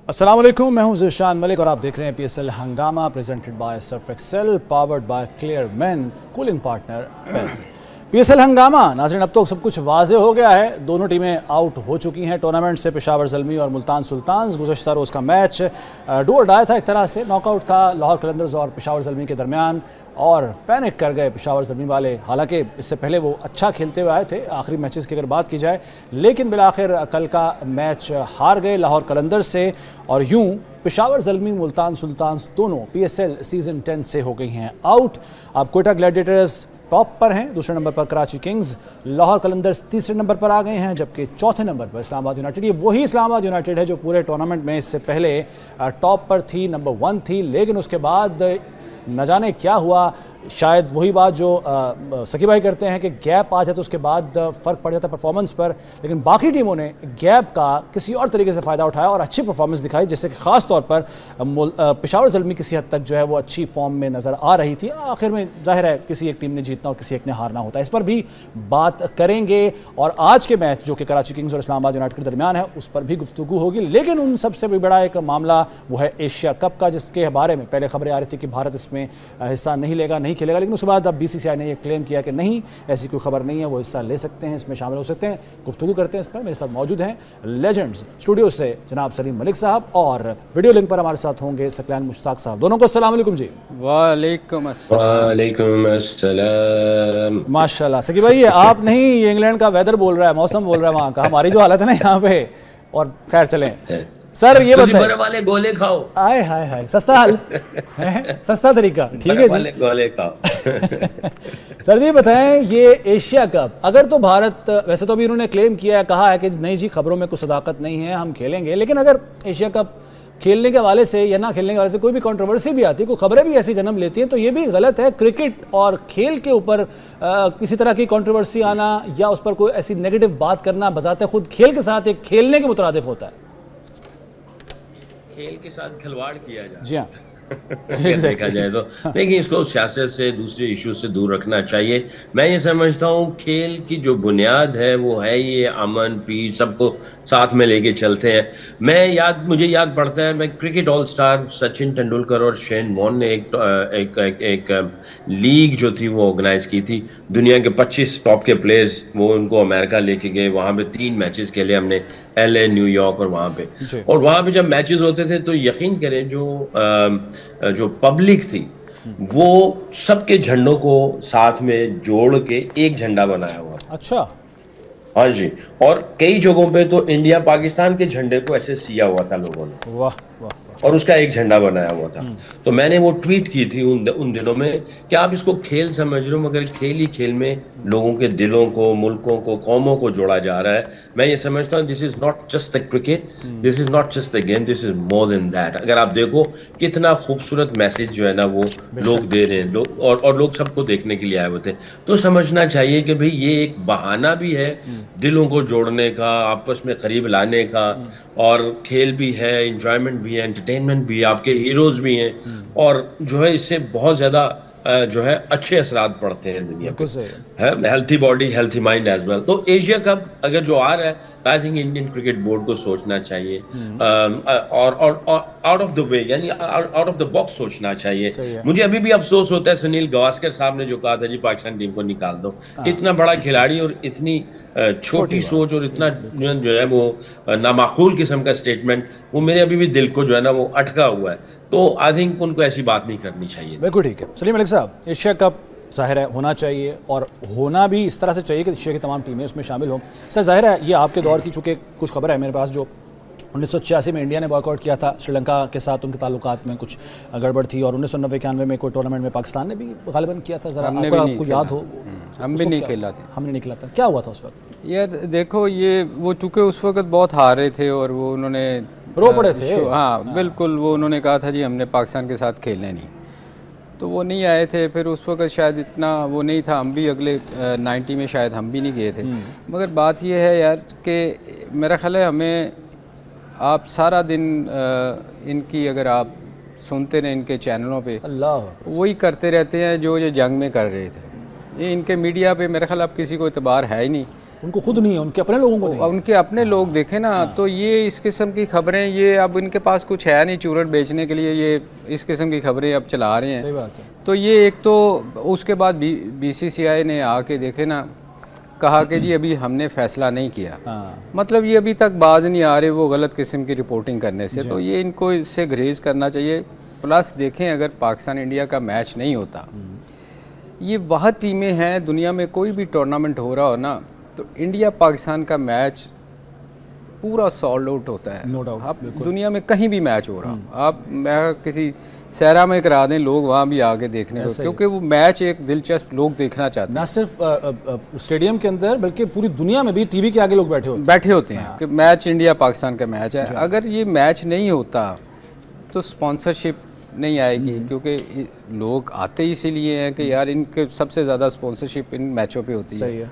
अस्सलाम वालेकुम, मैं हूं ज़ीशान मलिक और आप देख रहे हैं PSL हंगामा presented by Surf Excel powered by Clear Men cooling partner pen. PSL हंगामा नाज़रीन, अब तो सब कुछ वाज़े हो गया है। दोनों टीमें आउट हो चुकी हैं टूर्नामेंट से। पेशावर ज़ल्मी और मुल्तान सुल्तान्स, गुज़श्ता रोज़ का मैच डू और डाई था, एक तरह से नॉकआउट था लाहौर कलंदर्स और पेशावर ज़ल्मी के दरमियान, और पैनिक कर गए पेशावर ज़ल्मी वाले। हालांकि इससे पहले वो अच्छा खेलते हुए आए थे आखिरी मैचेस की अगर बात की जाए, लेकिन बिलाखिर कल का मैच हार गए लाहौर कलंदर्स से, और यूं पेशावर ज़ल्मी मुल्तान सुल्तान्स दोनों PSL सीज़न 10 से हो गई हैं आउट। अब कोयटा ग्लैडिएटर्स टॉप पर हैं, दूसरे नंबर पर कराची किंग्स, लाहौर कलंदर्स तीसरे नंबर पर आ गए हैं, जबकि चौथे नंबर पर इस्लामाबाद यूनाइटेड। ये वही इस्लामाबाद यूनाइटेड है जो पूरे टूर्नामेंट में इससे पहले टॉप पर थी, नंबर 1 थी, लेकिन उसके बाद न जाने क्या हुआ। शायद वही बात जो सकी भाई करते हैं कि गैप आ जाए तो उसके बाद फ़र्क पड़ जाता है परफॉर्मेंस पर, लेकिन बाकी टीमों ने गैप का किसी और तरीके से फ़ायदा उठाया और अच्छी परफॉर्मेंस दिखाई, जिससे कि ख़ास तौर पर पेशावर ज़ल्मी किसी हद तक जो है वो अच्छी फॉर्म में नज़र आ रही थी। आखिर में जाहिर है किसी एक टीम ने जीतना और किसी एक ने हारना होता है, इस पर भी बात करेंगे। और आज के मैच जो कि कराची किंग्स और इस्लामाबाद यूनाइटेड के दरमियान है, उस पर भी गुफ्तगू होगी। लेकिन उन सबसे भी बड़ा एक मामला वो है एशिया कप का, जिसके बारे में पहले खबरें आ रही थी कि भारत इसमें हिस्सा नहीं लेगा, नहीं खेलेगा, लेकिन उसके बाद अब BCCI ने यह क्लेम किया कि नहीं, ऐसी कोई खबर नहीं है, वो हिस्सा ले सकते हैं, इसमें शामिल हो सकते हैं। गुफ्तगू करते हैं इस पर। मेरे साथ मौजूद हैं लेजेंड्स स्टूडियो से जनाब सलीम मलिक साहब, और वीडियो लिंक पर हमारे साथ होंगे सकलान मुश्ताक साहब। दोनों को अस्सलाम वालेकुम जी। वालेकुम अस्सलाम। माशाल्लाह। सकी भाई, आप नहीं, ये इंग्लैंड का वेदर बोल रहा है, मौसम बोल रहा है वहाँ का, हमारी जो हालत है ना यहाँ पे। और खैर चलें सर, ये बताइए, वाले गोले खाओ। आए हाय हाय, सस्ता हल सस्ता तरीका, ठीक है वाले गोले खाओ। सर जी बताएं, ये एशिया कप अगर तो भारत, वैसे तो अभी उन्होंने क्लेम किया है, कहा है कि नहीं जी खबरों में कुछ सदाकत नहीं है, हम खेलेंगे, लेकिन अगर एशिया कप खेलने के हवाले से या ना खेलने के हवाले से कोई भी कंट्रोवर्सी भी आती है, कोई खबरें भी ऐसी जन्म लेती हैं, तो ये भी गलत है। क्रिकेट और खेल के ऊपर किसी तरह की कंट्रोवर्सी आना या उस पर कोई ऐसी नेगेटिव बात करना बजाते खुद खेल के साथ एक खेलने के मुतरादिफ होता है। खेल के साथ खिलवाड़ किया जाए, जी हाँ देखा जाए तो, लेकिन इसको सियासत से, दूसरे इशू से दूर रखना चाहिए। मैं ये समझता हूँ खेल की जो बुनियाद है वो है ये अमन, पीस, सबको साथ में लेके चलते हैं। मुझे याद पड़ता है, मैं cricket all star Sachin Tendulkar और शेन वॉर्न ने एक लीग जो थी वो ऑर्गेनाइज की थी। दुनिया के 25 टॉप के प्लेयर्स वो उनको अमेरिका लेके गए, वहाँ पे 3 मैचेस खेले हमने, LA, न्यूयॉर्क और वहाँ पे। और वहाँ पे जब मैचेस होते थे तो यकीन करें जो पब्लिक थी वो सबके झंडों को साथ में जोड़ के एक झंडा बनाया हुआ था। अच्छा, हाँ जी। और कई जगहों पे तो इंडिया पाकिस्तान के झंडे को ऐसे सिया हुआ था लोगों ने, वाह वाह, और उसका एक झंडा बनाया हुआ था। तो मैंने वो ट्वीट की थी उन दिनों में कि आप इसको खेल समझ रहे हो, मगर खेल ही खेल में लोगों के दिलों को, मुल्कों को, कौमों को जोड़ा जा रहा है। मैं ये समझता हूँ this is not just the cricket, this is not just the game, this is more than that. अगर आप देखो कितना खूबसूरत मैसेज जो है ना वो लोग दे रहे हैं, और लोग सबको देखने के लिए आए हुए थे। तो समझना चाहिए कि भाई ये एक बहाना भी है दिलों को जोड़ने का, आपस में करीब लाने का, और खेल भी है, इंजॉयमेंट भी है, एंटरटेनमेंट भी है, आपके हीरोज भी हैं, और जो है इससे बहुत ज़्यादा जो है अच्छे असरात पड़ते हैं दुनिया पे, है healthy body healthy mind as well. तो एशिया कप अगर जो आ रहा है, I think Indian cricket board को सोचना चाहिए, और आउट ऑफ द वे, यानी आउट ऑफ द बॉक्स सोचना चाहिए। मुझे अभी भी अफसोस होता है सुनील गावस्कर साहब ने जो कहा था जी पाकिस्तान टीम को निकाल दो। इतना बड़ा खिलाड़ी और इतनी छोटी सोच और इतना जो है वो नामाकूल किस्म का स्टेटमेंट, वो मेरे अभी भी दिल को जो है ना वो अटका हुआ है। तो आई थिंक उनको ऐसी बात नहीं करनी चाहिए। बिल्कुल ठीक है सलीम मलिक साहब, एशिया कप ज़ाहिर है होना चाहिए, और होना भी इस तरह से चाहिए कि एशिया की तमाम टीमें उसमें शामिल हों। सर ज़ाहिर है ये आपके दौर की, चूँकि कुछ खबर है मेरे पास, जो 1986 में इंडिया ने बॉयकॉट किया था श्रीलंका के साथ, उनके ताल्लुकात में कुछ गड़बड़ थी, और 1990-91 में कोई टूर्नामेंट में पाकिस्तान ने भी गालिबन किया था। ज़रा आपको याद हो? हम भी नहीं खेला था, हमने नहीं खेला था। क्या हुआ था उस वक्त? यार देखो, ये वो चूँकि उस वक्त बहुत हार रहे थे और वो उन्होंने रो पड़े थे। हाँ बिल्कुल, वो उन्होंने कहा था जी हमने पाकिस्तान के साथ खेलने नहीं, तो वो नहीं आए थे। फिर उस वक्त शायद इतना वो नहीं था, हम भी अगले 90 में शायद हम भी नहीं गए थे। मगर बात ये है यार कि मेरा ख्याल है हमें, आप सारा दिन इनकी अगर आप सुनते रहे इनके चैनलों पे, अल्लाह वही करते रहते हैं जो ये जंग में कर रहे थे। ये इनके मीडिया पे मेरा ख्याल अब किसी को एतबार है ही नहीं। उनको खुद नहीं है, उनके अपने लोगों को नहीं है। उनके अपने लोग देखें ना, तो ये इस किस्म की खबरें, ये अब इनके पास कुछ है नहीं चूरन बेचने के लिए, ये इस किस्म की खबरें अब चला रहे हैं। सही बात है। तो ये एक तो उसके बाद BCCI ने आके देखे ना, कहा कि जी अभी हमने फैसला नहीं किया। मतलब ये अभी तक बाज नहीं आ रहे वो गलत किस्म की रिपोर्टिंग करने से, तो ये इनको इससे ग्रेज करना चाहिए। प्लस देखें, अगर पाकिस्तान इंडिया का मैच नहीं होता, ये वह टीमें हैं दुनिया में, कोई भी टूर्नामेंट हो रहा हो ना, तो इंडिया पाकिस्तान का मैच पूरा सॉल्ड आउट होता है। No doubt. आप दुनिया में कहीं भी मैच हो रहा हो, आप मैं किसी सहरा में करा दें, लोग वहाँ भी आके देखने को, क्योंकि वो मैच एक दिलचस्प लोग देखना चाहते हैं। ना सिर्फ स्टेडियम के अंदर बल्कि पूरी दुनिया में भी टीवी के आगे लोग बैठे होते हैं कि मैच इंडिया पाकिस्तान का मैच है। अगर ये मैच नहीं होता तो स्पॉन्सरशिप नहीं आएगी, क्योंकि लोग आते ही इसीलिए हैं कि यार इनके सबसे ज़्यादा स्पॉन्सरशिप इन मैचों पे होती है।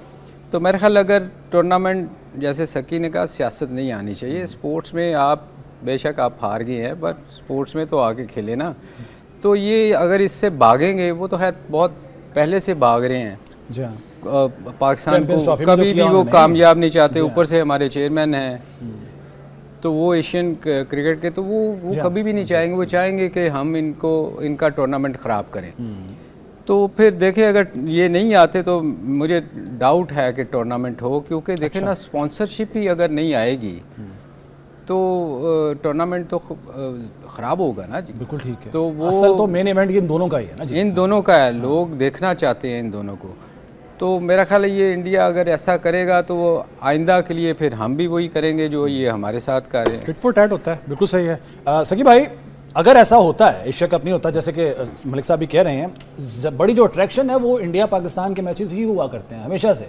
तो मेरे ख्याल अगर टूर्नामेंट, जैसे सकी ने कहा, सियासत नहीं आनी चाहिए स्पोर्ट्स में। आप बेशक आप हार गए हैं, पर स्पोर्ट्स में तो आके खेले ना। तो ये अगर इससे भागेंगे, वो तो खैर बहुत पहले से भाग रहे हैं जी। पाकिस्तान को कभी भी वो कामयाब नहीं चाहते, ऊपर से हमारे चेयरमैन हैं, तो वो एशियन क्रिकेट के, तो वो कभी भी नहीं चाहेंगे। वो चाहेंगे कि हम इनका टूर्नामेंट ख़राब करें। तो फिर देखें, अगर ये नहीं आते तो मुझे डाउट है कि टूर्नामेंट हो, क्योंकि देखें ना, स्पॉन्सरशिप ही अगर नहीं आएगी तो टूर्नामेंट तो ख़राब होगा ना जी। बिल्कुल ठीक है। तो वो असल तो मेन इवेंट इन दोनों का ही है ना जी। इन दोनों का है, लोग देखना चाहते हैं इन दोनों को। तो मेरा ख्याल है ये इंडिया अगर ऐसा करेगा तो वो आइंदा के लिए फिर हम भी वही करेंगे जो ये हमारे साथ कर रहे हैं। टिट फॉर टैट होता है, बिल्कुल सही है। सकी भाई, अगर ऐसा होता है, एशिया कप नहीं होता, जैसे कि मलिक साहब भी कह रहे हैं, बड़ी जो अट्रैक्शन है वो इंडिया पाकिस्तान के मैचेस ही हुआ करते हैं हमेशा से।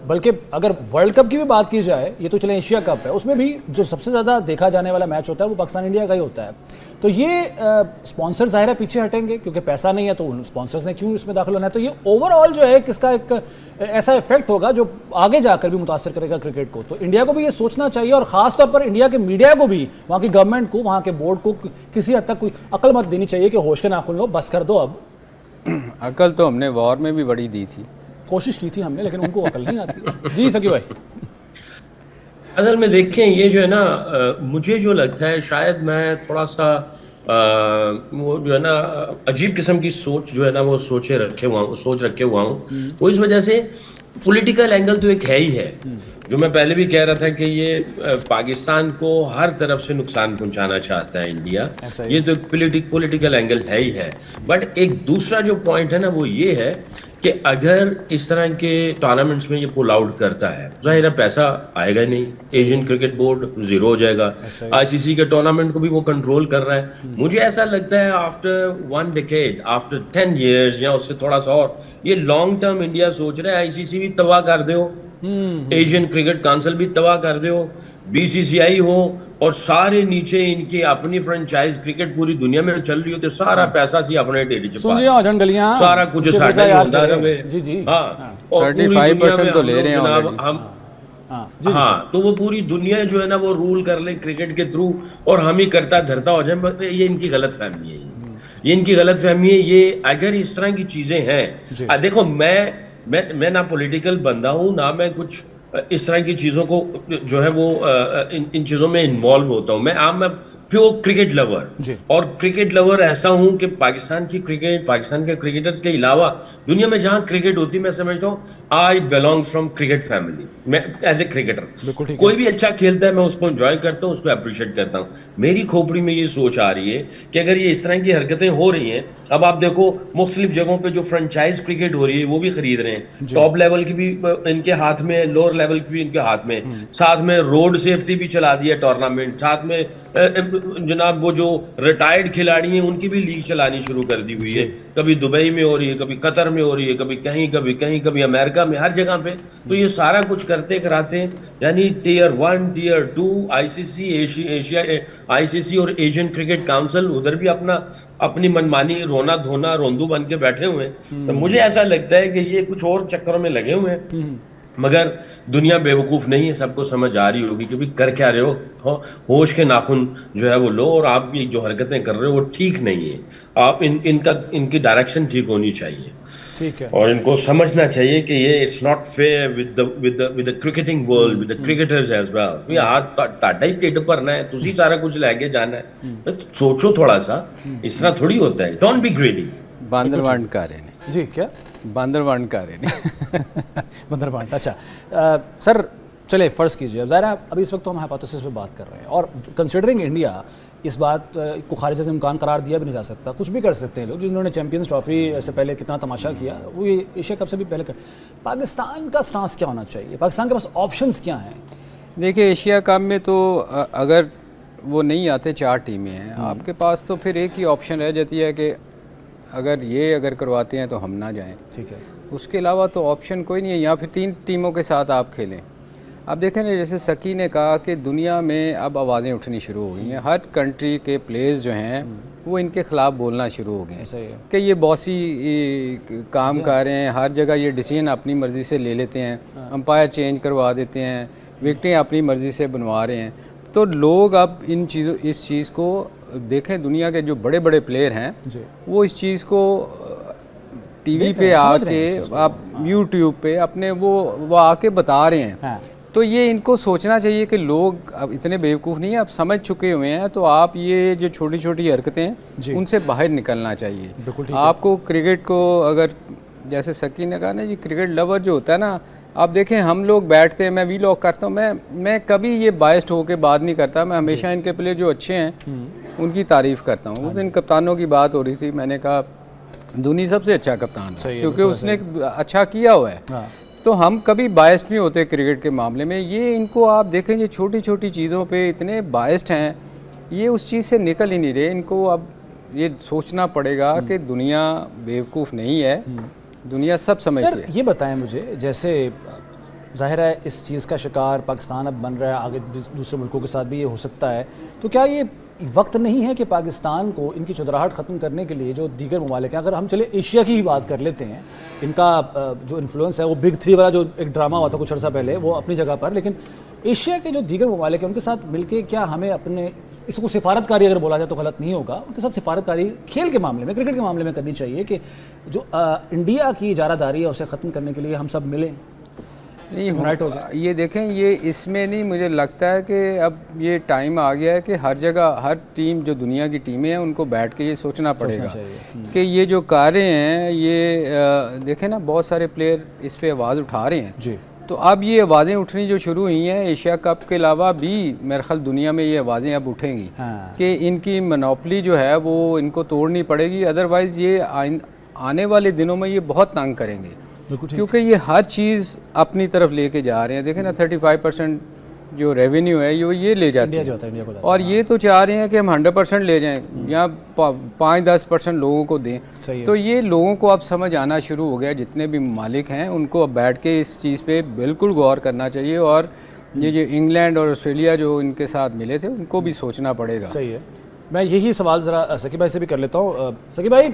बल्कि अगर वर्ल्ड कप की भी बात की जाए, ये तो चले एशिया कप है, उसमें भी जो सबसे ज़्यादा देखा जाने वाला मैच होता है वो पाकिस्तान इंडिया का ही होता है। तो ये स्पॉन्सर ज़ाहिर है पीछे हटेंगे, क्योंकि पैसा नहीं है तो उन स्पॉन्सर्स ने क्यों इसमें दाखिल होना है। तो ये ओवरऑल जो है किसका एक ऐसा इफेक्ट होगा जो आगे जाकर भी मुतासर करेगा क्रिकेट को। तो इंडिया को भी ये सोचना चाहिए, और ख़ासतौर पर इंडिया के मीडिया को भी, वहाँ की गवर्नमेंट को, वहाँ के बोर्ड को किसी हद तक कोई अकल मत देनी चाहिए कि होश के नाखुन लो, बस कर दो अब। अकल तो हमने वॉर में भी बड़ी दी थी, कोशिश की थी हमने, लेकिन उनको अकल नहीं आती। जी सकी भाई। असल में देखें, ये जो है ना, मुझे जो लगता है, शायद मैं थोड़ा सा वो जो है ना, अजीब किस्म की सोच जो है ना, वो सोच रखे हुआ हूँ। वो इस वजह से पॉलिटिकल एंगल तो एक है ही है, जो मैं पहले भी कह रहा था कि ये पाकिस्तान को हर तरफ से नुकसान पहुंचाना चाहता है इंडिया। ये तो पॉलिटिकल एंगल है ही है। बट एक दूसरा जो पॉइंट है ना, वो ये है कि अगर इस तरह के टूर्नामेंट्स में ये पुल आउट करता है, जाहिर है पैसा आएगा नहीं, एशियन क्रिकेट बोर्ड जीरो हो जाएगा। ICC के टूर्नामेंट को भी वो कंट्रोल कर रहा है। मुझे ऐसा लगता है आफ्टर 1 decade, आफ्टर 10 years या उससे थोड़ा सा और, ये लॉन्ग टर्म इंडिया सोच रहा है ICC भी तबाह कर दो, एशियन क्रिकेट काउंसिल भी तबाह कर दो, BCCI हो, और सारे नीचे इनकी अपनी फ्रेंचाइज क्रिकेट पूरी दुनिया में चल रही हो, तो सारा पैसा सी अपने टेढ़ी गलियां, सारा कुछ जी जी, हाँ, और 35% तो ले रहे हैं हम। हाँ, तो वो पूरी दुनिया जो है ना, वो रूल कर ले क्रिकेट के थ्रू, और हम ही करता धरता हो जाए। ये इनकी गलत फहमी है, ये इनकी गलत फहमी है। ये अगर इस तरह की चीजें हैं, देखो मैं ना पॉलिटिकल बंदा हूँ, ना मैं कुछ इस तरह की चीज़ों को जो है वो इन चीज़ों में इन्वॉल्व होता हूँ। मैं प्योर क्रिकेट लवर, और क्रिकेट लवर ऐसा हूँ कि पाकिस्तान के क्रिकेटर्स के अलावा दुनिया में जहाँ क्रिकेट होती है, मैं समझता हूँ I belong from cricket family. मैं एज ए क्रिकेटर, कोई भी अच्छा खेलता है मैं उसको एंजॉय करता हूँ, उसको अप्रिशिएट करता हूँ। मेरी खोपड़ी में ये सोच आ रही है कि अगर ये इस तरह की हरकतें हो रही हैं, अब आप देखो मुख्तलिफ जगहों पे जो फ्रेंचाइज क्रिकेट हो रही है वो भी खरीद रहे हैं, टॉप लेवल की भी इनके हाथ में, लोअर लेवल की भी इनके हाथ में, साथ में रोड सेफ्टी भी चला दी है टूर्नामेंट, साथ में जनाब वो जो रिटायर्ड खिलाड़ी हैं उनकी भी लीग चलानी शुरू कर दी हुई है। कभी दुबई में हो रही है, कभी कतर में हो रही है, कभी कहीं अमेरिका में, हर जगह पे। तो ये सारा कुछ करते कराते, यानी टियर 1 टियर 2 ICC और एशियन क्रिकेट काउंसिल उधर भी अपनी मनमानी रोना धोना रोंदू बन के बैठे हुए हैं। तो मुझे ऐसा लगता है कि ये कुछ और चक्करों में लगे हुए हैं, मगर दुनिया बेवकूफ़ नहीं है, सबको समझ आ रही होगी कि भाई कर क्या रहे हो, होश के नाखून जो है वो लो, और आप ये जो हरकतें कर रहे हो वो ठीक नहीं है। आप इनकी डायरेक्शन ठीक होनी चाहिए। ठीक है। और इनको समझना चाहिए कि ये it's not fair with the cricketing world, with the cricketers as well. यार ਤੁਹਾਡਾ ਹੀ ਢਿੱਡ ਭਰਨਾ ਹੈ, ਤੁਸੀਂ ਸਾਰਾ ਕੁਝ ਲੈ ਕੇ ਜਾਣਾ है, सोचो थोड़ा सा, इस तरह थोड़ी होता है, डोंट बी ग्रेडी। बांदर वंड कर रहे हैं जी, क्या बांदर वंड कर रहे हैं बंदर बांट, अच्छा। सर चले फ़र्ज़ कीजिए, अब ज़ाहिर है अभी इस वक्त तो हम हाइपोथेसिस पे बात कर रहे हैं, और कंसिडरिंग इंडिया इस बात को खारिज से इम्कान करार दिया भी नहीं जा सकता, कुछ भी कर सकते हैं लोग। जिन्होंने चैंपियंस ट्रॉफी से पहले कितना तमाशा किया, वो ये एशिया कप से भी पहले कर। पाकिस्तान का स्टांस क्या होना चाहिए, पाकिस्तान के पास ऑप्शंस क्या हैं? देखिए एशिया कप में तो अगर वो नहीं आते, 4 टीमें हैं आपके पास, तो फिर एक ही ऑप्शन रह जाती है कि अगर करवाते हैं तो हम ना जाएं, ठीक है। उसके अलावा तो ऑप्शन कोई नहीं है, या फिर 3 टीमों के साथ आप खेलें। अब देखें ना, जैसे सकी ने कहा कि दुनिया में अब आवाज़ें उठनी शुरू हो गई हैं, हर कंट्री के प्लेयर्स जो हैं वो इनके ख़िलाफ़ बोलना शुरू हो गए हैं कि ये बॉसी काम कर रहे हैं, हर जगह ये डिसीजन अपनी मर्ज़ी से ले लेते हैं, अंपायर चेंज करवा देते हैं, विकेटें अपनी मर्ज़ी से बनवा रहे हैं। तो लोग अब इस चीज़ को देखें, दुनिया के जो बड़े बड़े प्लेयर हैं वो इस चीज़ को टीवी पे आके, आप यूट्यूब पे अपने वो आके बता रहे हैं। तो ये इनको सोचना चाहिए कि लोग अब इतने बेवकूफ़ नहीं है, अब समझ चुके हुए हैं, तो आप ये जो छोटी छोटी हरकतें हैं उनसे बाहर निकलना चाहिए। आपको क्रिकेट को, अगर जैसे सकी ने कहा ना जी, क्रिकेट लवर जो होता है ना, आप देखें हम लोग बैठते हैं, मैं वीलॉग करता हूँ, मैं कभी ये बायस्ड होकर बात नहीं करता, मैं हमेशा इनके प्लेयर जो अच्छे हैं उनकी तारीफ़ करता हूँ। उस दिन कप्तानों की बात हो रही थी, मैंने कहा धोनी सबसे अच्छा कप्तान है क्योंकि उसने अच्छा किया हुआ है। तो हम कभी बायस्ड नहीं होते क्रिकेट के मामले में। ये इनको आप देखें, ये छोटी छोटी चीज़ों पे इतने बायस्ड हैं, ये उस चीज़ से निकल ही नहीं रहे। इनको अब ये सोचना पड़ेगा कि दुनिया बेवकूफ़ नहीं है, दुनिया सब समझती है। सर ये बताएं मुझे, जैसे ज़ाहिर है इस चीज़ का शिकार पाकिस्तान अब बन रहा है, आगे दूसरे मुल्कों के साथ भी ये हो सकता है, तो क्या ये वक्त नहीं है कि पाकिस्तान को इनकी चुदराहट ख़त्म करने के लिए जो दीगर ममालिक हैं, अगर हम चले एशिया की ही बात कर लेते हैं, इनका जो इन्फ्लुएंस है वो बिग 3 वाला जो एक ड्रामा हुआ था कुछ अर्सा पहले, वो अपनी जगह पर, लेकिन एशिया के जो दीगर ममालिक हैं उनके साथ मिलके क्या हमें अपने, इसको सिफारतकारी अगर बोला जाए तो गलत नहीं होगा, उनके साथ सिफारतकारी खेल के मामले में, क्रिकेट के मामले में करनी चाहिए कि जो इंडिया की इजारादारी है उसे ख़त्म करने के लिए हम सब मिलें, नहीं राइट हो जाए। ये देखें, ये इसमें नहीं, मुझे लगता है कि अब ये टाइम आ गया है कि हर जगह हर टीम जो दुनिया की टीमें हैं उनको बैठ के ये सोचना पड़ेगा कि ये जो कर रहे हैं, ये देखें ना, बहुत सारे प्लेयर इस पे आवाज़ उठा रहे हैं जी। तो अब ये आवाज़ें उठनी जो शुरू हुई हैं, एशिया कप के अलावा भी मेरे ख्याल दुनिया में ये आवाज़ें अब उठेंगी कि इनकी मोनोपोली जो है वो इनको तोड़नी पड़ेगी, अदरवाइज़ ये आने वाले दिनों में ये बहुत तंग करेंगे, क्योंकि ये हर चीज़ अपनी तरफ लेके जा रहे हैं। देखें ना, 35% जो रेवेन्यू है ये ले जाते हैं, और ये तो चाह रहे हैं कि हम 100% ले जाएं या 5-10% लोगों को दें। तो ये लोगों को अब समझ आना शुरू हो गया, जितने भी मालिक हैं उनको अब बैठ के इस चीज़ पे बिल्कुल गौर करना चाहिए, और ये जो इंग्लैंड और ऑस्ट्रेलिया जो इनके साथ मिले थे उनको भी सोचना पड़ेगा। सही है। मैं यही सवाल ज़रा सकी भाई से भी कर लेता हूँ। सकी भाई,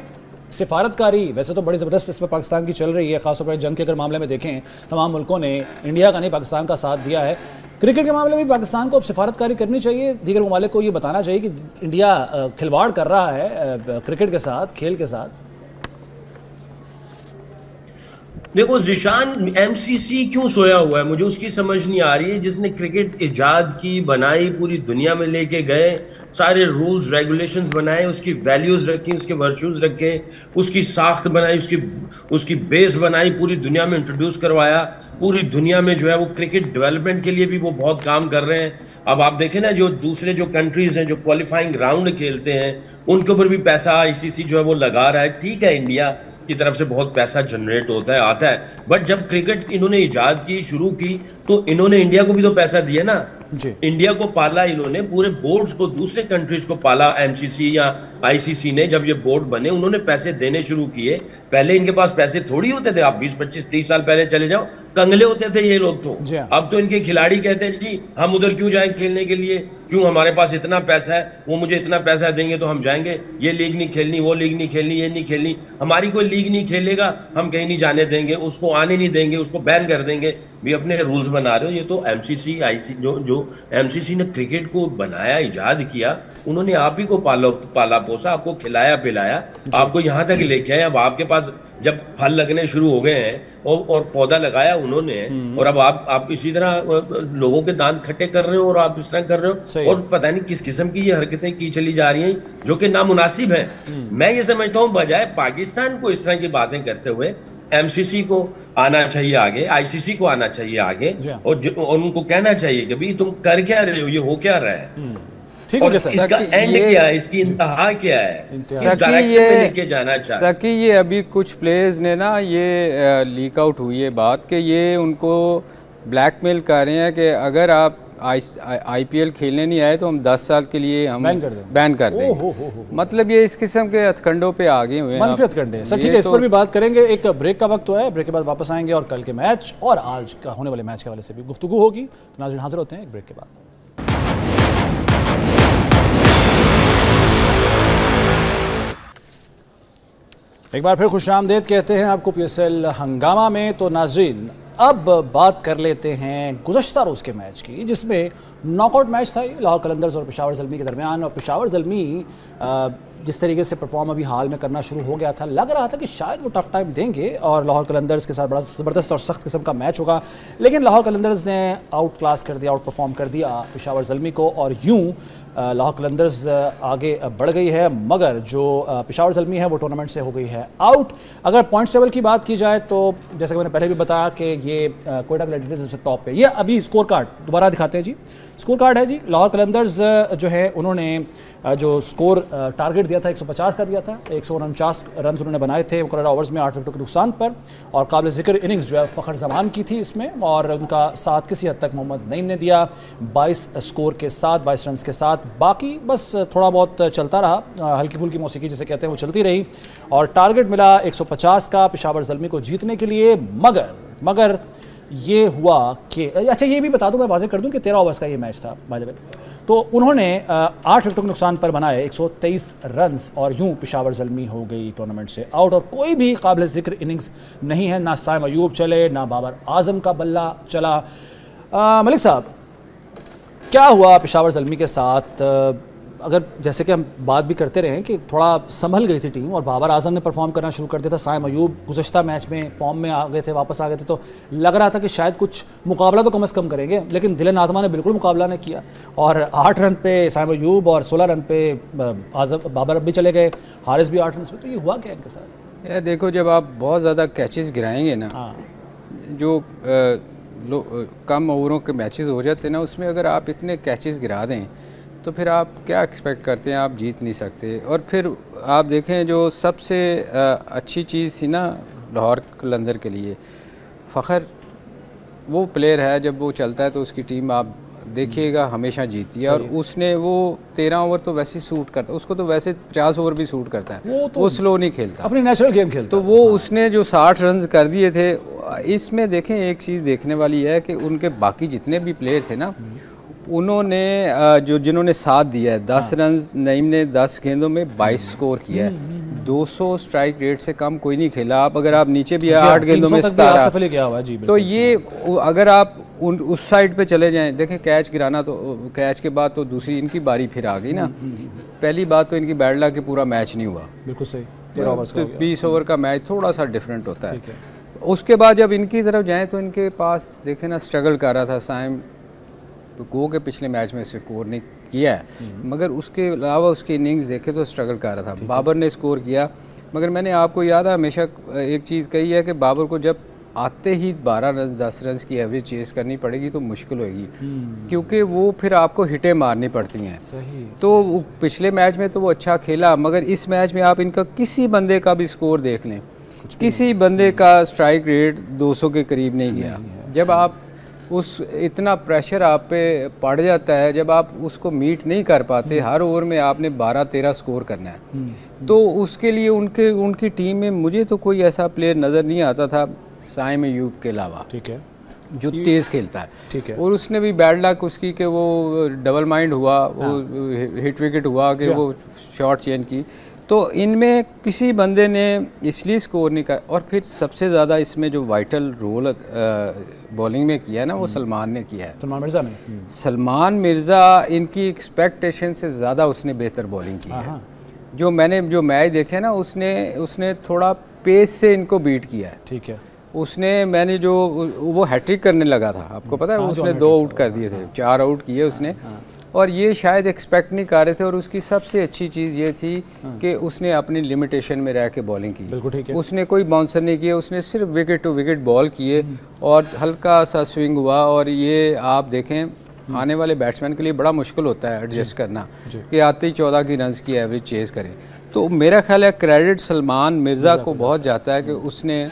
सिफारतकारी वैसे तो बड़ी ज़बरदस्त इसमें पाकिस्तान की चल रही है, ख़ासतौर पर जंग के अगर मामले में देखें, तमाम मुल्कों ने इंडिया का नहीं पाकिस्तान का साथ दिया है। क्रिकेट के मामले में पाकिस्तान को अब सिफारतकारी करनी चाहिए, दीगर ममालिक को ये बताना चाहिए कि इंडिया खिलवाड़ कर रहा है क्रिकेट के साथ, खेल के साथ। देखो जिशान, एमसीसी क्यों सोया हुआ है, मुझे उसकी समझ नहीं आ रही है। जिसने क्रिकेट इजाद की, बनाई, पूरी दुनिया में लेके गए, सारे रूल्स रेगुलेशंस बनाए, उसकी वैल्यूज रखी, उसके वर्चूज रखे, उसकी साख्त बनाई, उसकी बेस बनाई, पूरी दुनिया में इंट्रोड्यूस करवाया, पूरी दुनिया में जो है वो क्रिकेट डेवलपमेंट के लिए भी वो बहुत काम कर रहे हैं। अब आप देखें ना, जो दूसरे जो कंट्रीज हैं जो क्वालिफाइंग राउंड खेलते हैं, उनके ऊपर भी पैसा आईसीसी जो है वो लगा रहा है। ठीक है, इंडिया की तरफ से बहुत पैसा जनरेट होता है, आता है, बट जब क्रिकेट इन्होंने इजाद की, शुरू की, तो इन्होंने इंडिया को भी तो पैसा दिया ना जी। इंडिया को पाला इन्होंने, पूरे बोर्ड्स को, दूसरे कंट्रीज को पाला एमसीसी या आईसीसी ने। जब ये बोर्ड बने उन्होंने पैसे देने शुरू किए। पहले इनके पास पैसे थोड़ी होते थे, आप 20-25-30 साल पहले चले जाओ, कंगले होते थे ये लोग तो। अब तो इनके खिलाड़ी कहते हैं जी हम उधर क्यों जाएं खेलने के लिए, क्यों, हमारे पास इतना पैसा है, वो मुझे इतना पैसा देंगे तो हम जाएंगे, ये लीग नहीं खेलनी, वो लीग नहीं खेलनी, ये नहीं खेलनी, हमारी कोई लीग नहीं खेलेगा, हम कहीं नहीं जाने देंगे, उसको आने नहीं देंगे, उसको बैन कर देंगे। भी अपने रूल्स बना रहे हो। ये तो एमसीसी जो एमसीसी ने क्रिकेट को बनाया, इजाद किया, उन्होंने आप ही को पाला पोसा, आपको खिलाया पिलाया, आपको यहाँ तक लेके आए। अब आपके पास जब फल लगने शुरू हो गए हैं और पौधा लगाया उन्होंने, और अब आप इसी तरह लोगों के दांत खट्टे कर रहे हो और आप इस तरह कर रहे हो, और पता नहीं किस किस्म की ये हरकतें की चली जा रही हैं जो कि नामुनासिब हैं। मैं ये समझता हूँ बजाय पाकिस्तान को इस तरह की बातें करते हुए एमसीसी को आना चाहिए आगे, आईसीसी को आना चाहिए आगे, और उनको कहना चाहिए कि भाई तुम कर क्या रहे हो, ये हो क्या रहा है, ठीक है सर। इसका एंड क्या है, इसकी इंतहा क्या है, किस डायरेक्शन में लेके जाना चाहिए। ये अभी कुछ प्लेयर्स ने ना ये लीक आउट हुई है बात कि ये उनको ब्लैकमेल कर रहे हैं कि अगर आप आईपीएल खेलने नहीं आए तो हम 10 साल के लिए हम बैन कर दें। मतलब ये इस किस्म के हथकंडों पे आ गए हुए हैं, मनफी हथकंडे। सर ठीक है, इस पर भी बात करेंगे। एक ब्रेक का वक्त हुआ है, ब्रेक के बाद वापस आएंगे और कल के मैच और आज का होने वाले मैच के हवाले से भी गुफ्तगू होगी। तो नाज़रीन हाजिर होते हैं एक ब्रेक के बाद। एक बार फिर खुशामदीद कहते हैं आपको पीएसएल हंगामा में। तो नाजरीन अब बात कर लेते हैं गुज़श्ता रोज़ के मैच की, जिसमें नॉकआउट मैच था लाहौर कलंदर्स और पेशावर ज़ल्मी के दरमियान। और पेशावर ज़ल्मी जिस तरीके से परफॉर्म अभी हाल में करना शुरू हो गया था, लग रहा था कि शायद वो टफ टाइम देंगे और लाहौर कलंदर्स के साथ बड़ा ज़बरदस्त और सख्त किस्म का मैच होगा। लेकिन लाहौर कलंदर्स ने आउट क्लास कर दिया, आउट परफॉर्म कर दिया पेशावर ज़ल्मी को, और यूँ लाहौर कलंदर्स आगे बढ़ गई है। मगर जो पेशावर ज़ल्मी है वो टूर्नामेंट से हो गई है आउट। अगर पॉइंट्स टेबल की बात की जाए तो जैसे कि मैंने पहले भी बताया कि ये कोयटा ग्लैडिएटर्स सबसे टॉप पे। ये अभी स्कोर कार्ड दोबारा दिखाते हैं जी। स्कोर कार्ड है जी, लाहौर कलंदर्स जो है उन्होंने जो स्कोर टारगेट दिया था 150 का दिया था, 149 रन उन्होंने बनाए थे मुकर्रर ओवर्स में 8 विकेटों के नुकसान पर। और काबिल ज़िक्र इनिंग्स जो है फ़खर जमान की थी इसमें, और उनका साथ किसी हद तक मोहम्मद नईम ने दिया 22 स्कोर के साथ, 22 रन के साथ। बाकी बस थोड़ा बहुत चलता रहा, हल्की फुल्की मौसीकी जिसे कहते हैं वो चलती रही, और टारगेट मिला 150 का पेशावर ज़ल्मी को जीतने के लिए। मगर ये हुआ कि अच्छा ये भी बता दूं, मैं वाज़ेह कर दूं कि 13 ओवर्स का ये मैच था बाय द वे। तो उन्होंने 8 विकेटों के नुकसान पर बनाए 123 रन्स, और यूं पेशावर ज़ल्मी हो गई टूर्नामेंट से आउट। और कोई भी काबिल ज़िक्र इनिंग्स नहीं है, ना साइम अयूब चले, ना बाबर आजम का बल्ला चला। मलिक साहब, क्या हुआ पेशावर ज़ल्मी के साथ? अगर जैसे कि हम बात भी करते रहे कि थोड़ा संभल गई थी टीम और बाबर आजम ने परफॉर्म करना शुरू कर दिया था, साइम अयूब गुज़श्ता मैच में फॉर्म में आ गए थे, वापस आ गए थे, तो लग रहा था कि शायद कुछ मुकाबला तो कम से कम करेंगे। लेकिन दिलन आत्मा ने बिल्कुल मुकाबला नहीं किया, और 8 रन पे साइम अयूब और 16 रन पे बाबर भी चले गए, हारिस भी 8 रन पे। तो ये हुआ क्या इनके साथ? यार देखो, जब आप बहुत ज़्यादा कैचेस गिराएंगे ना, जो कम ओवरों के मैचेस हो जाते हैं ना, उसमें अगर आप इतने कैचेस गिरा दें तो फिर आप क्या एक्सपेक्ट करते हैं, आप जीत नहीं सकते। और फिर आप देखें जो सबसे अच्छी चीज़ थी ना लाहौर कलंदर के लिए, फ़खर वो प्लेयर है, जब वो चलता है तो उसकी टीम आप देखिएगा हमेशा जीती है। और उसने वो 13 ओवर तो वैसे ही सूट करता है, उसको तो वैसे 50 ओवर भी सूट करता है, वो स्लो नहीं खेलता, अपनी नेचुरल गेम खेलता। तो वो उसने जो 60 रन कर दिए थे, इसमें देखें एक चीज़ देखने वाली है कि उनके बाकी जितने भी प्लेयर थे ना, उन्होंने जिन्होंने साथ दिया है, 10 रन नईम ने 10 गेंदों में 22 स्कोर किया है। 200 स्ट्राइक रेट से कम कोई नहीं खेला। आप अगर आप नीचे भी 8 गेंदों में 17, तो ये अगर आप उस साइड पे चले जाएं, देखें कैच गिराना, तो कैच के बाद तो दूसरी इनकी बारी फिर आ गई ना। पहली बात तो इनकी बैड लक कि पूरा मैच नहीं हुआ, बिल्कुल सही, 20 ओवर का मैच थोड़ा सा डिफरेंट होता है। उसके बाद जब इनकी तरफ जाएँ तो इनके पास देखें ना, स्ट्रगल कर रहा था साइम, तो गो के पिछले मैच में स्कोर नहीं किया है, मगर उसके अलावा उसकी इनिंग्स देखे तो स्ट्रगल कर रहा था। बाबर ने स्कोर किया, मगर मैंने आपको याद है हमेशा एक चीज़ कही है कि बाबर को जब आते ही 12 रन 10 रन की एवरेज चेस करनी पड़ेगी तो मुश्किल होगी, क्योंकि वो फिर आपको हिटें मारनी पड़ती हैं। तो पिछले मैच में तो वो अच्छा खेला, मगर इस मैच में आप इनका किसी बंदे का भी स्कोर देख लें, किसी बंदे का स्ट्राइक रेट 200 के करीब नहीं गया। जब आप उस इतना प्रेशर आप पे पड़ जाता है, जब आप उसको मीट नहीं कर पाते, हर ओवर में आपने 12-13 स्कोर करना है, तो उसके लिए उनकी टीम में मुझे तो कोई ऐसा प्लेयर नज़र नहीं आता था साइम अयूब के अलावा, ठीक है, जो तेज़ खेलता है। ठीक है। और उसने भी बैड लक उसकी कि वो डबल माइंड हुआ, वो हिट विकेट हुआ कि वो शॉट चेंज की, तो इनमें किसी बंदे ने इसलिए स्कोर नहीं कर। और फिर सबसे ज़्यादा इसमें जो वाइटल रोल बॉलिंग में किया है ना, वो सलमान ने किया है, सलमान मिर्ज़ा इनकी एक्सपेक्टेशन से ज़्यादा उसने बेहतर बॉलिंग की है। जो मैच देखे ना, उसने थोड़ा पेस से इनको बीट किया है। ठीक है, मैंने जो वो हैट्रिक करने लगा था, आपको पता है, उसने 2 आउट कर दिए थे, 4 आउट किए उसने। और ये शायद एक्सपेक्ट नहीं कर रहे थे। और उसकी सबसे अच्छी चीज़ ये थी कि उसने अपनी लिमिटेशन में रह के बॉलिंग की। बिल्कुल ठीक है। उसने कोई बाउंसर नहीं किए, उसने सिर्फ विकेट टू विकेट बॉल किए और हल्का सा स्विंग हुआ। और ये आप देखें, आने वाले बैट्समैन के लिए बड़ा मुश्किल होता है एडजस्ट करना कि आते ही 14 की रन्स की एवरेज चेज़ करें। तो मेरा ख्याल है क्रेडिट सलमान मिर्ज़ा को बहुत जाता है कि उसने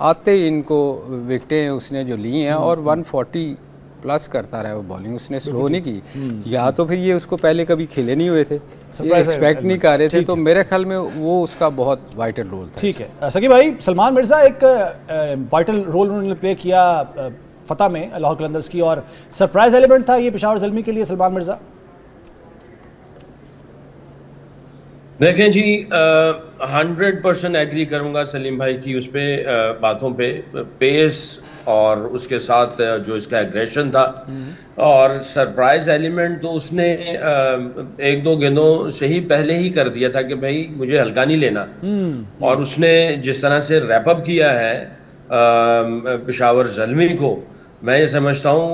आते ही इनको विकेटें उसने जो ली हैं और 140 प्लस करता रहा वो बॉलिंग, उसने स्लो नहीं की। या तो फिर ये उसको पहले कभी खेले नहीं हुए थे, ये एक्सपेक्ट नहीं कर रहे थे। तो मेरे ख्याल में वो उसका बहुत वाइटल रोल था। ठीक है सकी भाई, सलमान मिर्ज़ा एक वाइटल रोल उन्होंने प्ले किया फतह में लाहौर कलंदर्स की, और सरप्राइज एलिमेंट था ये पेशावर ज़ल्मी के लिए सलमान मिर्ज़ा। देखें जी, 100% एग्री करूंगा सलीम भाई की उस पर बातों पे। पेस और उसके साथ जो इसका एग्रेशन था और सरप्राइज एलिमेंट, तो उसने 1-2 गेंदों से ही पहले ही कर दिया था कि भाई मुझे हल्का नहीं लेना। और उसने जिस तरह से रैपअप किया है पेशावर ज़ल्मी को, मैं ये समझता हूँ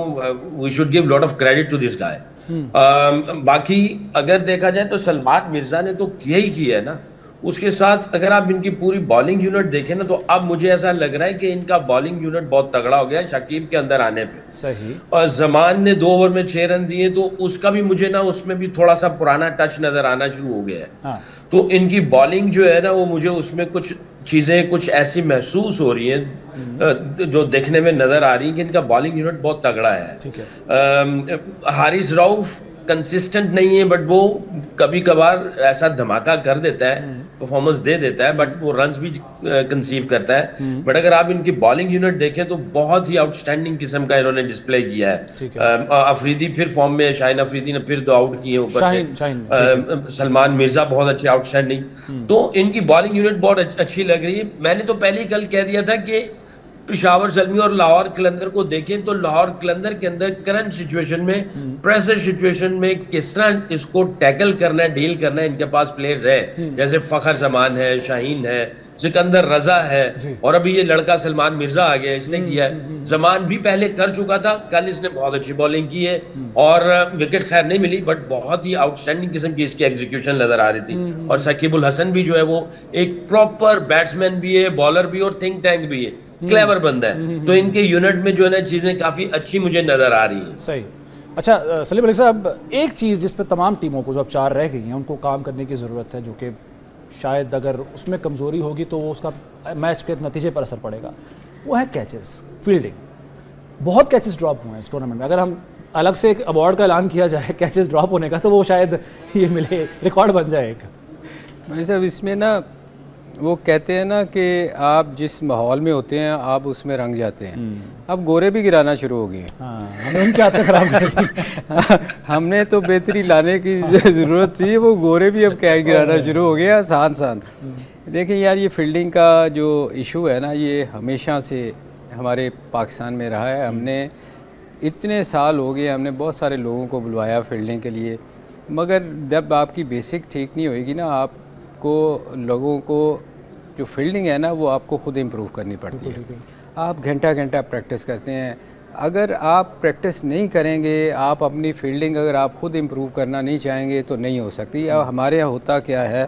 we should give lot of credit to this guy. बाकी अगर देखा जाए तो सलमान मिर्जा ने तो किया ही किया है ना। उसके साथ अगर आप इनकी पूरी बॉलिंग यूनिट देखें ना, तो अब मुझे ऐसा लग रहा है कि इनका बॉलिंग यूनिट बहुत तगड़ा हो गया है शकीब के अंदर आने पे। सही। और जमान ने 2 ओवर में 6 रन दिए, तो उसका भी मुझे ना उसमें भी थोड़ा सा पुराना टच नजर आना शुरू हो गया है। हाँ। तो इनकी बॉलिंग जो है ना, वो मुझे उसमें कुछ चीजें कुछ ऐसी महसूस हो रही हैं जो देखने में नजर आ रही है कि इनका बॉलिंग यूनिट बहुत तगड़ा है। ठीक है। हारिस रऊफ कंसिस्टेंट नहीं है, बट वो कभी कभार ऐसा धमाका कर देता है, परफॉर्मेंस दे देता है, बट वो रन्स भी कंसीव करता है। बट अगर आप इनकी बॉलिंग यूनिट देखें तो बहुत ही आउटस्टैंडिंग किस्म का इन्होंने डिस्प्ले किया है। अफरीदी फिर फॉर्म में है, शाहीन अफरीदी ने फिर 2 आउट किए ऊपर से, सलमान मिर्जा बहुत अच्छे आउटस्टैंडिंग। तो इनकी बॉलिंग यूनिट बहुत अच्छी लग रही है। मैंने तो पहले ही कल कह दिया था कि पेशावर ज़ल्मी और लाहौर कलंदर को देखें तो लाहौर कलंदर के अंदर करंट सिचुएशन में, प्रेशर सिचुएशन में किस तरह इसको टैकल करना है, डील करना है, इनके पास प्लेयर्स है। जैसे फखर जमान है, शाहीन है, सिकंदर रजा है, और अभी ये लड़का सलमान मिर्जा आ गया, इसने किया है। जमान भी पहले कर चुका था, कल इसने बहुत अच्छी बॉलिंग की है और विकेट खैर नहीं मिली, बट बहुत ही आउटस्टैंडिंग किस्म की इसकी एग्जीक्यूशन नजर आ रही थी। और शकीबुल हसन भी जो है वो एक प्रॉपर बैट्समैन भी है, बॉलर भी और थिंक टैंक भी है, क्लेवर बंदा है। तो इनके यूनिट में जो है ना चीजें काफी अच्छी मुझे नजर आ रही है। सही। अच्छा सलीम अली साहब, एक चीज़ जिस पे तमाम टीमों को जो अब 4 रह गई हैं उनको काम करने की ज़रूरत है, जो कि शायद अगर उसमें कमज़ोरी होगी तो वो उसका मैच के नतीजे पर असर पड़ेगा, वो है कैचेस, फील्डिंग। बहुत कैचेस ड्रॉप हुए हैं इस टूर्नामेंट में। अगर हम अलग से एक अवार्ड का ऐलान किया जाए कैचेस ड्रॉप होने का, तो वो शायद ये मिले, रिकॉर्ड बन जाए एक। भाई साहब, इसमें ना वो कहते हैं ना कि आप जिस माहौल में होते हैं आप उसमें रंग जाते हैं। अब गोरे भी गिराना शुरू हो गए। हमने उनकी आदतें खराब कर दी। हमने तो बेहतरी लाने की ज़रूरत थी, वो गोरे भी अब कैच गिराना शुरू हो गया आसान। देखिए यार, ये फील्डिंग का जो इशू है ना, ये हमेशा से हमारे पाकिस्तान में रहा है। हमने इतने साल हो गए, हमने बहुत सारे लोगों को बुलवाया फील्डिंग के लिए, मगर जब आपकी बेसिक ठीक नहीं होएगी ना, आपको लोगों को जो फील्डिंग है ना वो आपको ख़ुद इम्प्रूव करनी पड़ती है। आप घंटा घंटा प्रैक्टिस करते हैं, अगर आप प्रैक्टिस नहीं करेंगे, आप अपनी फील्डिंग अगर आप ख़ुद इम्प्रूव करना नहीं चाहेंगे तो नहीं हो सकती। अब हमारे यहाँ होता क्या है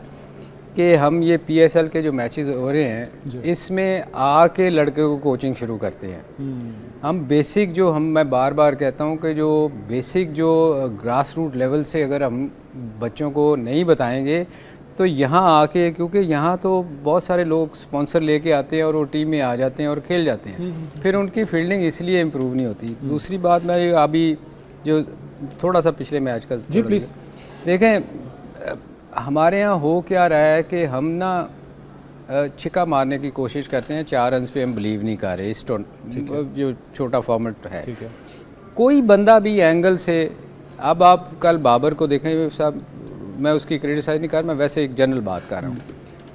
कि हम ये PSL के जो मैचेस हो रहे हैं इसमें आके लड़के को कोचिंग शुरू करते हैं। हम बेसिक जो मैं बार बार कहता हूँ कि जो बेसिक जो ग्रास रूट लेवल से अगर हम बच्चों को नहीं बताएंगे तो यहाँ आके, क्योंकि यहाँ तो बहुत सारे लोग स्पॉन्सर लेके आते हैं और वो टीम में आ जाते हैं और खेल जाते हैं, फिर उनकी फील्डिंग इसलिए इम्प्रूव नहीं होती। दूसरी बात, मैं अभी जो थोड़ा सा पिछले मैच का जी प्लीज़ देखें, हमारे यहाँ हो क्या रहा है कि हम ना छिक्का मारने की कोशिश करते हैं, 4 रन पे हम बिलीव नहीं कर रहे। इस जो छोटा फॉर्मेट है, कोई बंदा भी एंगल से, अब आप कल बाबर को देखें साहब, मैं उसकी क्रिटिसाइज नहीं कर, मैं वैसे एक जनरल बात कर रहा हूँ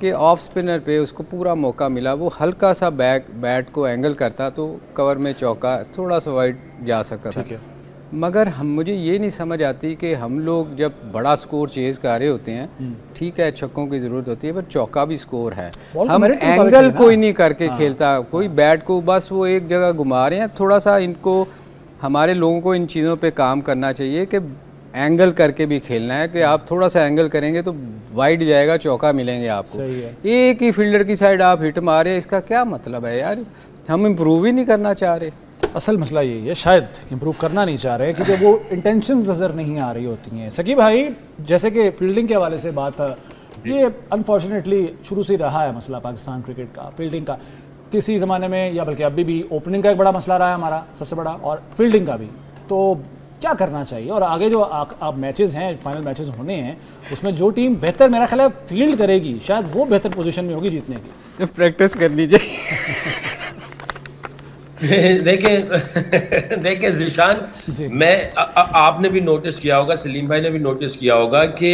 कि ऑफ स्पिनर पे उसको पूरा मौका मिला, वो हल्का सा बैट को एंगल करता तो कवर में चौका, थोड़ा सा वाइड जा सकता था। मगर मुझे ये नहीं समझ आती कि हम लोग जब बड़ा स्कोर चेज़ कर रहे होते हैं, ठीक है छक्कों की ज़रूरत होती है, पर चौका भी स्कोर है, हम एंगल कोई नहीं करके खेलता, कोई बैट को बस वो एक जगह घुमा रहे हैं। थोड़ा सा इनको, हमारे लोगों को इन चीज़ों पे काम करना चाहिए कि एंगल करके भी खेलना है, कि आप थोड़ा सा एंगल करेंगे तो वाइड जाएगा, चौका मिलेंगे आपको। एक ही फील्डर की साइड आप हिट मारे, इसका क्या मतलब है यार? हम इम्प्रूव ही नहीं करना चाह रहे। असल मसला यही है, शायद इम्प्रूव करना नहीं चाह रहे क्योंकि वो इंटेंशंस नज़र नहीं आ रही होती हैं। सकीब भाई, जैसे कि फील्डिंग के हवाले से बात है, ये अनफॉर्चुनेटली शुरू से रहा है मसला पाकिस्तान क्रिकेट का, फील्डिंग का। किसी ज़माने में या बल्कि अभी भी ओपनिंग का एक बड़ा मसला रहा है हमारा, सबसे बड़ा, और फील्डिंग का भी। तो क्या करना चाहिए? और आगे जो आप मैचेस हैं, फाइनल मैचेस होने हैं, उसमें जो टीम बेहतर मेरा ख्याल है फील्ड करेगी, शायद वो बेहतर पोजीशन में होगी जीतने की। प्रैक्टिस करनी चाहिए। देखिए ज़ीशान, मैं आपने भी नोटिस किया होगा, सलीम भाई ने भी नोटिस किया होगा कि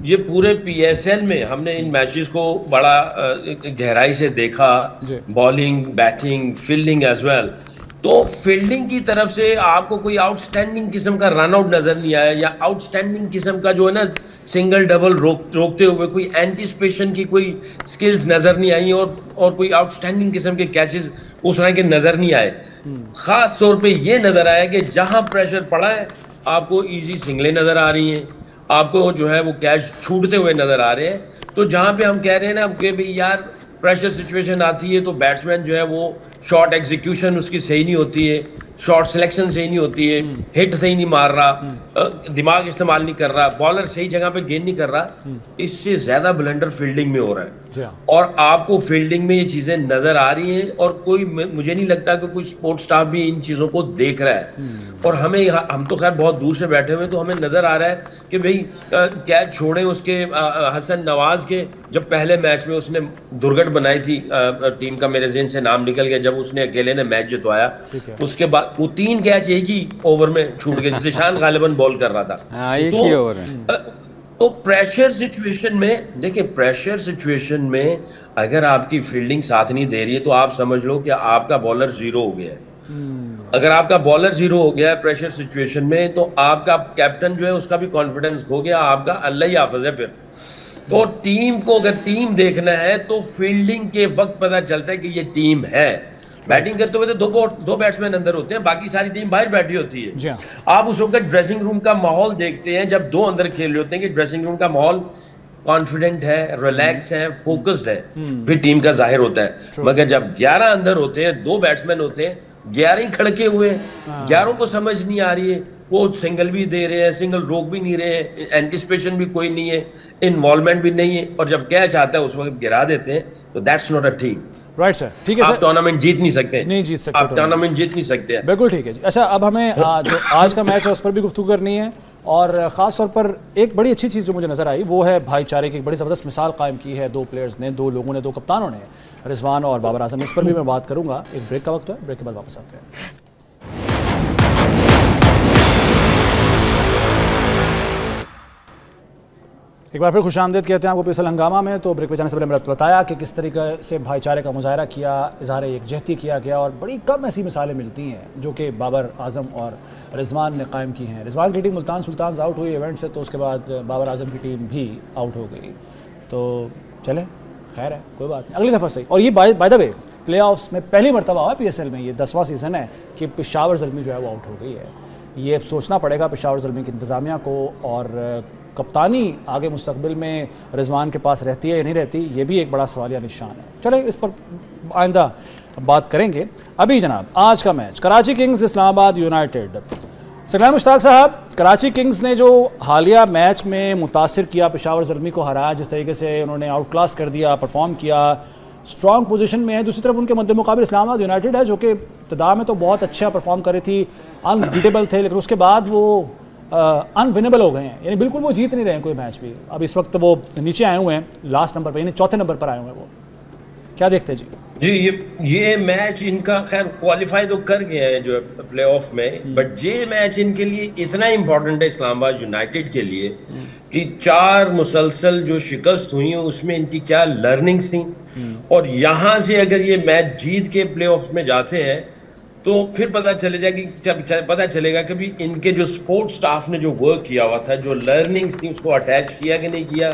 ये पूरे PSL में हमने इन मैचेस को बड़ा गहराई से देखा, bowling, batting, fielding as well. तो फील्डिंग की तरफ से आपको कोई आउटस्टैंडिंग किस्म का रन आउट नजर नहीं आया, या आउटस्टैंडिंग किस्म का जो है ना सिंगल डबल रोकते हुए कोई एंटिसिपेशन की कोई स्किल्स नजर नहीं आई, और कोई आउटस्टैंडिंग किस्म के कैचेस उस तरह के नजर नहीं आए। खास तौर पे ये नजर आया कि जहां प्रेशर पड़ा है आपको इजी सिंगलें नजर आ रही हैं, आपको जो है वो कैच छूटते हुए नजर आ रहे हैं। तो जहां पे हम कह रहे हैं ना कि भाई यार प्रेशर सिचुएशन आती है तो बैट्समैन जो है वो शॉट एग्जीक्यूशन उसकी सही नहीं होती है, शॉट सिलेक्शन सही नहीं होती है, हिट सही नहीं मार रहा, दिमाग इस्तेमाल नहीं कर रहा, बॉलर सही जगह पे गेंद नहीं कर रहा, इससे ज्यादा ब्लंडर फील्डिंग में हो रहा है। और आपको फील्डिंग में ये चीजें नजर आ रही हैं, और कोई, मुझे नहीं लगता कि कोई स्पोर्ट्स स्टाफ भी इन चीजों को देख रहा है। और हम तो खैर बहुत दूर से बैठे हुए, तो हमें नजर आ रहा है कि भाई कैच छोड़े उसके हसन नवाज के, जब पहले मैच में उसने दुर्घट बनाई थी टीम का, मेरे ज़हन से नाम निकल गया, जब उसने अकेले ने मैच जितवाया, उसके बाद वो 3 कैच एक ही ओवर में छूट गए, ज़ीशान गालिबन बॉल कर रहा था। एक ही ओवर में। तो प्रेशर सिचुएशन में, देखिए प्रेशर सिचुएशन में अगर आपकी फील्डिंग साथ नहीं दे रही है तो आप समझ लो कि आपका बॉलर जीरो हो गया है। अगर आपका बॉलर जीरो हो गया है प्रेशर सिचुएशन में, तो आपका कैप्टन जो है उसका भी कॉन्फिडेंस खो गया, आपका अल्लाह ही हाफ़िज़ है फिर। तो टीम को अगर टीम देखना है तो फील्डिंग के वक्त पता चलता है कि ये टीम है। बैटिंग करते हुए तो दो बैट्समैन अंदर होते हैं, बाकी सारी टीम बाहर बैठी होती है। आप उस वक्त ड्रेसिंग रूम का माहौल देखते हैं जब 2 अंदर खेल रहे होते हैं कि ड्रेसिंग रूम का माहौल कॉन्फिडेंट है, रिलैक्स है, फोकस्ड है, फिर टीम का जाहिर होता है। मगर जब 11 अंदर होते हैं, 2 बैट्समैन होते हैं, 11 ही खड़के हुए हैं, 11 को समझ नहीं आ रही है, वो सिंगल भी दे रहे हैं, सिंगल रोक भी नहीं रहे हैं, एंटिसिपेशन भी कोई नहीं है, इन्वॉल्वमेंट भी नहीं है, और जब कैच आता है उस वक्त गिरा देते हैं, तो that's not a team. Right sir, ठीक है सर। आप टूर्नामेंट जीत नहीं सकते, नहीं जीत सकते, आप टूर्नामेंट जीत नहीं सकते। बिल्कुल ठीक है जी। अच्छा, अब हमें जो आज का मैच है उस पर भी गुफ्तगू करनी है, और ख़ास तौर पर एक बड़ी अच्छी चीज़ जो मुझे नज़र आई वो है भाईचारे की एक बड़ी ज़बरदस्त मिसाल कायम की है 2 प्लेयर्स ने, 2 लोगों ने, 2 कप्तानों ने, रिजवान और बाबर आजम। इस पर भी मैं बात करूँगा। एक ब्रेक का वक्त है, ब्रेक के बाद वापस आते हैं। एक बार फिर खुशामदीद कहते हैं आपको PSL हंगामा में। तो ब्रेक पे जाने से पहले मैंने बताया कि किस तरीके से भाईचारे का मुजाहरा किया, इजहार यकजहती किया गया, और बड़ी कम ऐसी मिसालें मिलती हैं जो कि बाबर आजम और रिजवान ने कायम की हैं। रिजवान की टीम मुल्तान सुल्तान्स आउट हुई इवेंट से, तो उसके बाद बाबर आजम की टीम भी आउट हो गई। तो चले, खैर है, कोई बात नहीं, अगली दफ़ा सही। और ये by the way play offs में पहली मरतबा हुआ PSL में, ये 10वां सीज़न है कि पेशावर ज़ल्मी जो है वो आउट हो गई है। ये सोचना पड़ेगा पेशावर ज़ल्मी की इंतज़ामिया को, और कप्तानी आगे मुस्तकबिल में रिजवान के पास रहती है या नहीं रहती, ये भी एक बड़ा सवालिया निशान है। चले, इस पर आइंदा बात करेंगे। अभी जनाब आज का match Karachi Kings Islamabad United. Saqlain Mushtaq साहब, कराची किंग्स ने जो हालिया मैच में मुतासिर किया, पेशावर ज़ल्मी को हराया, जिस तरीके से उन्होंने आउट क्लास कर दिया, परफॉर्म किया, स्ट्रॉन्ग पोजीशन में है। दूसरी तरफ उनके मद्दे मुकाबिल इस्लामाबाद यूनाइटेड है जो कि इब्तिदा में तो बहुत अच्छा परफॉर्म कर रही थी, अनबीटेबल थे, लेकिन उसके बाद वो अनविनेबल हो गए हैं, यानी बिल्कुल वो जीत नहीं रहे हैं कोई मैच भी। अब इस वक्त वो नीचे आए हुए हैं, लास्ट नंबर पर, यानी 4थे नंबर पर आए हुए हैं। वो क्या देखते हैं जी? ये मैच इनका खैर क्वालिफाई तो कर गया है जो प्ले ऑफ में, बट ये मैच इनके लिए इतना इम्पोर्टेंट है इस्लामाबाद यूनाइटेड के लिए कि 4 मुसलसल जो शिकस्त हुई हैं उसमें इनकी क्या लर्निंग्स थी, और यहाँ से अगर ये मैच जीत के प्ले ऑफ में जाते हैं तो फिर पता चलेगा कि भी इनके जो स्पोर्ट्स स्टाफ ने जो वर्क किया हुआ था, जो लर्निंग्स थी उसको अटैच किया कि नहीं किया,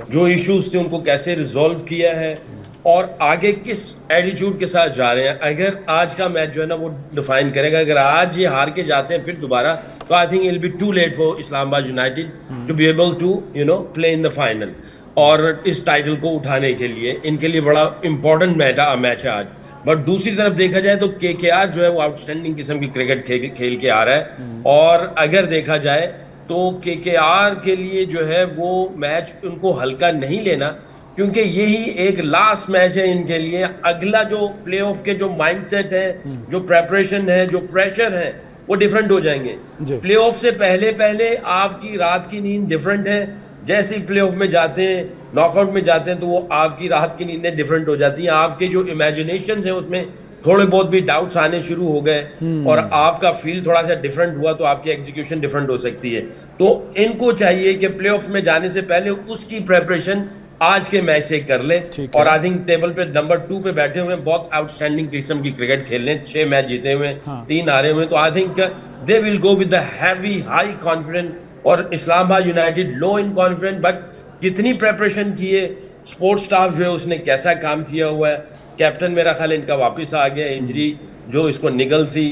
जो इश्यूज थे उनको कैसे रिजॉल्व किया है और आगे किस एटीट्यूड के साथ जा रहे हैं। अगर आज का मैच जो है ना वो डिफाइन करेगा। अगर आज ये हार के जाते हैं फिर दोबारा, तो I think it will be too late for Islamabad United to be able to play in the final. और इस टाइटल को उठाने के लिए इनके लिए बड़ा इंपॉर्टेंट मैच है आज। बट दूसरी तरफ देखा जाए तो केकेआर जो है वो आउटस्टैंडिंग किस्म की क्रिकेट खेल के आ रहा है। और अगर देखा जाए तो केकेआर के लिए जो है वो मैच उनको हल्का नहीं लेना, क्योंकि यही एक लास्ट मैच है इनके लिए। अगला जो प्लेऑफ के जो माइंडसेट है, जो प्रेपरेशन है, जो प्रेशर है, वो डिफरेंट हो जाएंगे। प्लेऑफ से पहले आपकी रात की नींद डिफरेंट है। जैसे ही प्लेऑफ में जाते हैं, नॉकआउट में जाते हैं, तो वो आपकी रात की नींदें डिफरेंट हो जाती हैं। आपके जो इमेजिनेशन है उसमें थोड़े बहुत भी डाउट्स आने शुरू हो गए और आपका फील थोड़ा सा डिफरेंट हुआ तो आपकी एग्जीक्यूशन डिफरेंट हो सकती है। तो इनको चाहिए कि प्लेऑफ में जाने से पहले उसकी प्रेपरेशन आज के मैच से कर ले। और आई थिंक टेबल पे नंबर 2 पे बैठे हुए, बहुत आउटस्टैंडिंग किस्म की क्रिकेट खेल रहे हैं, 6 मैच जीते हुए, 3 हारे हुए। तो I think they will go with the heavy high confidence. और Islamabad United low in confidence, but कितनी प्रेपरेशन की है, स्पोर्ट्स स्टाफ जो है उसने कैसा काम किया हुआ है। कैप्टन मेरा ख्याल इनका वापस आ गया, इंजरी जो इसको निगल सी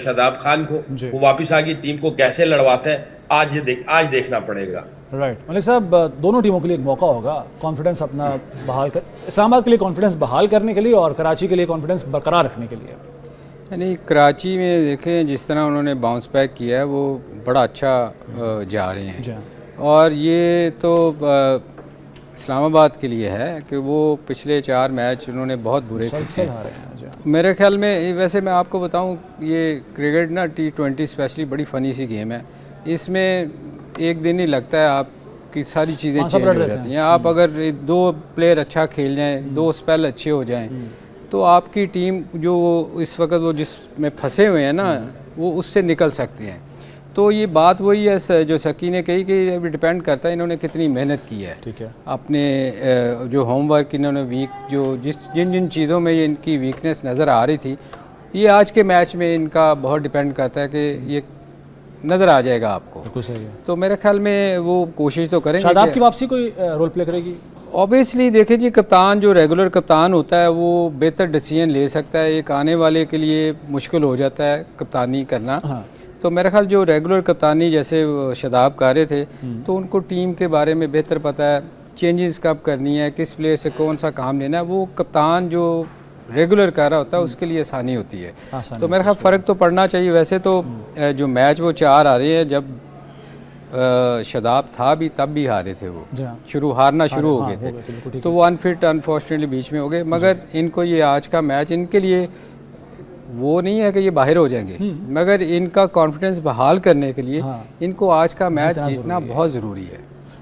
शादाब खान को, वो वापस आ गई। टीम को कैसे लड़वाता है आज देखना पड़ेगा। राइट मलिक साहब, दोनों टीमों के लिए एक मौका होगा कॉन्फिडेंस अपना बहाल कर, इस्लामाबाद के लिए कॉन्फिडेंस बहाल करने के लिए और कराची के लिए कॉन्फिडेंस बरकरार रखने के लिए। यानी कराची में देखें जिस तरह उन्होंने बाउंस बैक किया है वो बड़ा अच्छा जा रहे हैं। और ये तो इस्लामाबाद के लिए है कि वो पिछले 4 मैच उन्होंने बहुत बुरे खेले हैं। मेरे ख्याल में, वैसे मैं आपको बताऊं, ये क्रिकेट ना T20 स्पेशली बड़ी फ़नी सी गेम है। इसमें एक दिन ही लगता है आपकी सारी चीज़ें चेंज हो जाती हैं। आप अगर 2 प्लेयर अच्छा खेल जाएं, 2 स्पेल अच्छे हो जाएं, तो आपकी टीम जो इस वक्त वो जिसमें फंसे हुए हैं ना, वो उससे निकल सकते हैं। तो ये बात वही है जो सकी ने कही कि अभी डिपेंड करता है इन्होंने कितनी मेहनत की है। ठीक है, अपने जो होमवर्क इन्होंने जो जिन चीज़ों में ये इनकी वीकनेस नज़र आ रही थी, ये आज के मैच में इनका बहुत डिपेंड करता है कि ये नज़र आ जाएगा आपको। बिल्कुल सही है। तो मेरे ख्याल में वो कोशिश तो करेंगे। शादाब की वापसी कोई रोल प्ले करेगी? ऑब्वियसली देखिए जी, कप्तान जो रेगुलर कप्तान होता है वो बेहतर डिसीजन ले सकता है। एक आने वाले के लिए मुश्किल हो जाता है कप्तानी करना। तो मेरा ख्याल जो रेगुलर कप्तानी जैसे शादाब कर रहे थे, तो उनको टीम के बारे में बेहतर पता है, चेंजेस कब करनी है, किस प्लेयर से कौन सा काम लेना है। वो कप्तान जो रेगुलर कर रहा होता है उसके लिए आसानी होती है। तो मेरा ख्याल फ़र्क तो पड़ना चाहिए। वैसे तो जो मैच वो 4 आ रहे हैं, जब शादाब था भी तब भी हारे थे वो, हारना शुरू हो गए थे। तो वो अनफिट अनफॉर्चुनेटली बीच में हो गए। मगर इनको ये आज का मैच इनके लिए वो नहीं है कि ये बाहर हो जाएंगे, मगर इनका कॉन्फिडेंस बहाल करने के लिए इनको आज का मैच जीतना बहुत ज़रूरी है।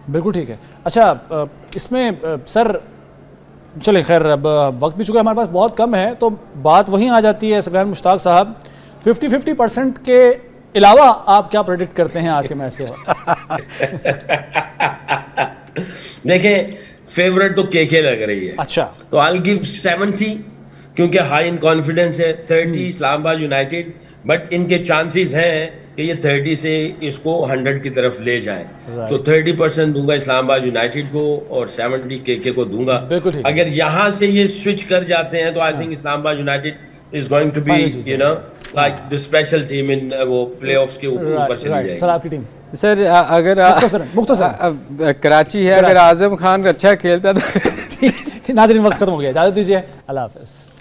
बिल्कुल ठीक है। अच्छा, इसमें सर चले, खैर अब वक्त भी चुका है हमारे पास, बहुत कम है, तो बात वहीं आ जाती है। सकलैन मुश्ताक साहब, 50-50% के अलावा आप क्या प्रेडिक्ट करते हैं आज के मैच के बाद? देखें, फेवरेट तो केके लग रही है। अच्छा, तो आई विल गिव 70, क्योंकि हाई इन कॉन्फिडेंस है। 30 इस्लामाबाद यूनाइटेड, बट इनके चांसेस हैं कि ये 30 से इसको 100 की तरफ ले जाएं। तो 30% दूंगा इस्लामाबाद यूनाइटेड को और 70 केके को दूंगा। अगर यहाँ से ये स्विच कर जाते हैं तो I think Islamabad United is going to be like the special team in वो playoffs के ऊपर चली जाएगी। सर आपकी टीम? सर अगर मुख्तसर कराची है, अगर आजम खान अच्छा खेलता तो नाज़रीन वक्त खत्म हो गया, इजाज़त दीजिए, अल्लाह हाफ़िज़।